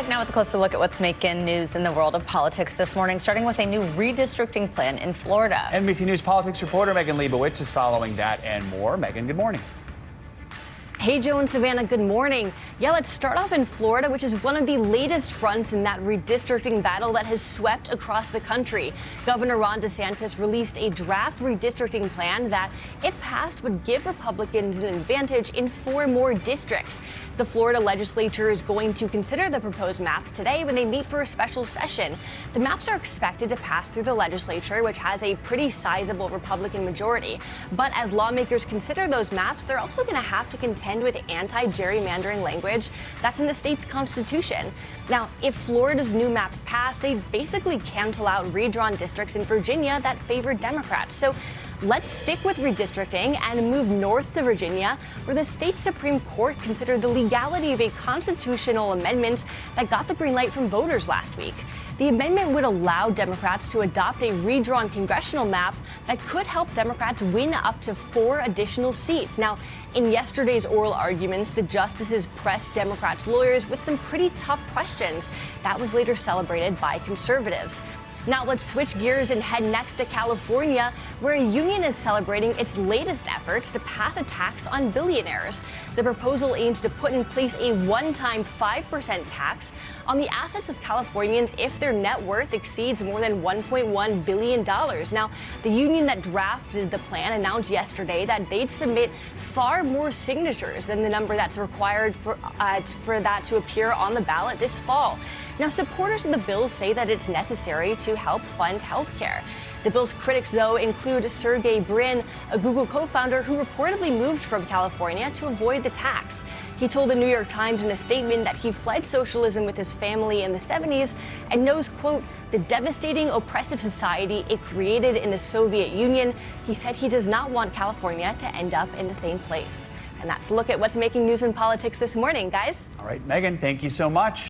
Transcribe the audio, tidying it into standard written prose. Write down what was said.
Back now with a closer look at what's making news in the world of politics this morning, starting with a new redistricting plan in Florida. NBC News politics reporter Megan Leibowitz is following that and more. Megan, good morning. Hey, Joe and Savannah, good morning. Yeah, let's start off in Florida, which is one of the latest fronts in that redistricting battle that has swept across the country. Governor Ron DeSantis released a draft redistricting plan that, if passed, would give Republicans an advantage in 4 more districts. The Florida legislature is going to consider the proposed maps today when they meet for a special session. The maps are expected to pass through the legislature, which has a pretty sizable Republican majority. But as lawmakers consider those maps, they're also going to have to contend with anti-gerrymandering language that's in the state's constitution. Now, if Florida's new maps pass, they basically cancel out redrawn districts in Virginia that favor Democrats. So let's stick with redistricting and move north to Virginia, where the state Supreme Court considered the legality of a constitutional amendment that got the green light from voters last week. The amendment would allow Democrats to adopt a redrawn congressional map that could help Democrats win up to 4 additional seats. Now, in yesterday's oral arguments, the justices pressed Democrats' lawyers with some pretty tough questions. That was later celebrated by conservatives. Now let's switch gears and head next to California, where a union is celebrating its latest efforts to pass a tax on billionaires. The proposal aims to put in place a one-time 5% tax on the assets of Californians if their net worth exceeds more than $1.1 billion. Now, the union that drafted the plan announced yesterday that they'd submit far more signatures than the number that's required for that to appear on the ballot this fall. Now, supporters of the bill say that it's necessary to help fund health care. The bill's critics, though, include Sergey Brin, a Google co-founder who reportedly moved from California to avoid the tax. He told the New York Times in a statement that he fled socialism with his family in the 70s and knows, quote, the devastating, oppressive society it created in the Soviet Union. He said he does not want California to end up in the same place. And that's a look at what's making news in politics this morning, guys. All right, Megan, thank you so much.